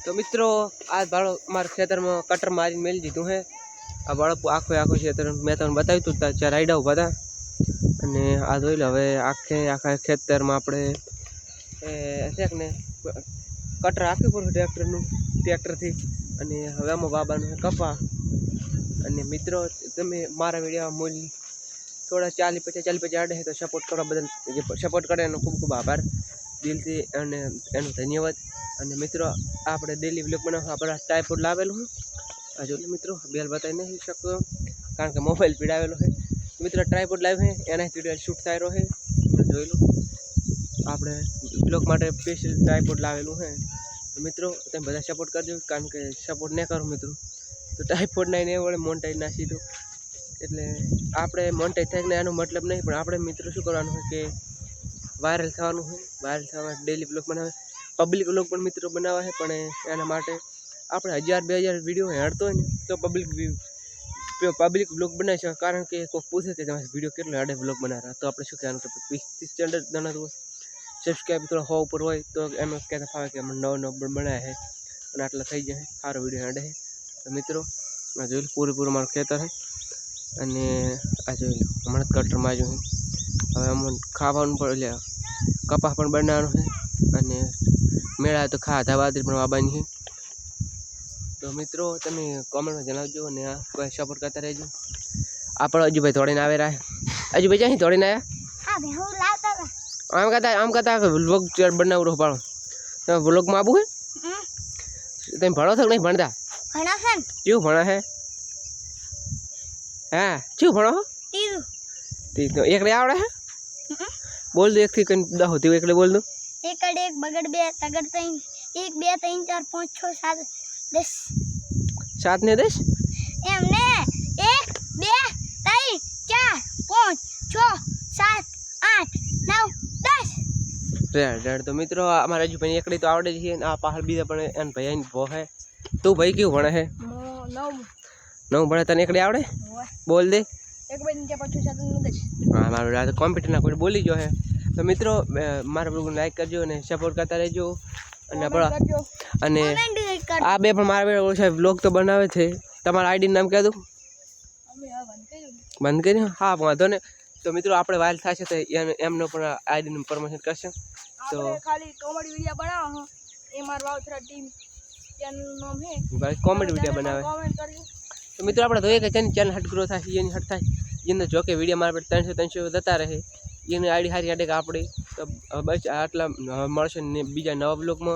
तो मित्रों आज बाड़ो मारे खेतर में कटर मारी मेल दीधु है। आ बाड़ो आखो आखो खेतर मैं तमने बताव्युं तुं चार आईडा उभा था अने आ जोई लो हवे आखे आखा खेतर में आपणे ने कटर आखी पड़े ट्रेक्टर थी अने हवे आमां बाबानो कपा अने मित्रों तमे मारा वीडियो मूल थोड़ा 40-50 आडे है तो सपोर्ट करो बदल सपोर्ट करे एनो खूब खूब आभार दिलथी अने एनो धन्यवाद। अने मित्रों आपणे डेली व्लॉग बनाववा आपणे ट्राइपॉड लावेलुं है। आ जो मित्रों बेल बताई नहीं शको कारण के मोबाइल पीड़ावेलो है। मित्रों ट्राइपॉड लाइव है एना वीडियो शूट थाय रह्यो है जोई लो आपणे व्लॉग माटे स्पेशल ट्राइपॉड लावेलुं है। तो मित्रों तमे बधा सपोर्ट करजो कारण के सपोर्ट नहीं करो मित्रों तो ट्राइपॉड नहीं वळे मोनिटाइज ना सीधो एटले आपणे मोनिटाइज थाय ने आनो मतलब नहीं पण आपणे मित्रों शुं करवानुं है के वायरल थवानुं है। वायरल थवा डेली व्लॉग बनावे पब्लिक व्लॉग पण मित्रों बनावा है पण एना माटे આપણે 1000-2000 वीडियो हेडतो હોય ને તો पब्लिक व्लॉग बनावी छे कारण के कोई पूछे कि તમે वीडियो કેટલો હેડે व्लॉग बनारा तो આપણે શું કહેવાનું કે 20-30 સ્ટાન્ડર્ડ દણા તો સબસ્ક્રાઇબ થોડા 100 ઉપર હોય તો એમ કહેતા ફાવે કે અમે નવો બનાયા है અને આટલા થઈ જાય સારો वीडियो હેડે है। तो मित्रों આ જોઈ લો પૂરેપૂરું મારું ખેતર है અને આ જોઈ લો હમણાં કટર માર્યું है હવે અમને ખાવાનું પણ એટલે કપાસ પણ બનાવવાનો है અને મેળા તો ખાધા બાદરી પણ વાવવાની है। तो मित्रों तमे कॉमेंट में जणावजो ने आ कोई सपोर्ट करता रहेजो। आपण अजूभाई दौड़ीने आवे रहा अजूभाई जाही दौड़ीने आया हां भाई હું લાવતા હતા આમ કહેતા વ્લોગ બનાવરો પાડો તમે વ્લોગ માં આબુ है તમે ભણો છો કે નહીં ભણતા ભણા છે ક્યું ભણા है हां क्यों भणो तीजू तीजू एकड़े आवड़े है बोल दो एक थी कन 10 होती एकड़े बोल दो एकड़ एक बगड़ बे तगड़ तीन 1 2 3 4 5 6 7 10 7 ने 10 एमने 1 2 3 4 5 6 7 8 9 10 रेड तो मित्रों हमारे जो भाई एकड़ी तो आवड़े छे आ पहाड़ बीजा पण एन भाई इन भो है तू भाई क्यों भणे है 9 भणे तने एकड़ी आवड़े बोल दे 1 2 3 4 5 6 7 9 10 हां मारो आ कॉम्प्यूटर ना कोई बोली जो है। तो मित्रों मारा ब्लॉग लाइक करजो ने सपोर्ट करता रहेजो અને આપણા અને આ બે પણ મારા ઓછા વ્લોગ તો બનાવે છે તમારા આઈડી નામ કહી દઉં બંધ કર્યું હા વાંધો ને। તો મિત્રો આપણે વાયરલ થશે તો એમનો પણ આઈડી નું પ્રમોશન કરશે તો ખાલી કોમેડી વિડિયો બનાવો એ માર વાવથરા ટીમ ચેનલ નામ હે ભાઈ કોમેડી વિડિયો બનાવે કમેન્ટ કરજો। તો મિત્રો આપણે જોઈએ કે ચેનલ હટ ગ્રો થાય એની હટ થાય એને જો કે વિડિયો મારા પર 300 જતા રહે એની આઈડી હારી આડે કે આપણે તો બસ આટલા મળશે ને બીજા નવા વ્લોગમાં।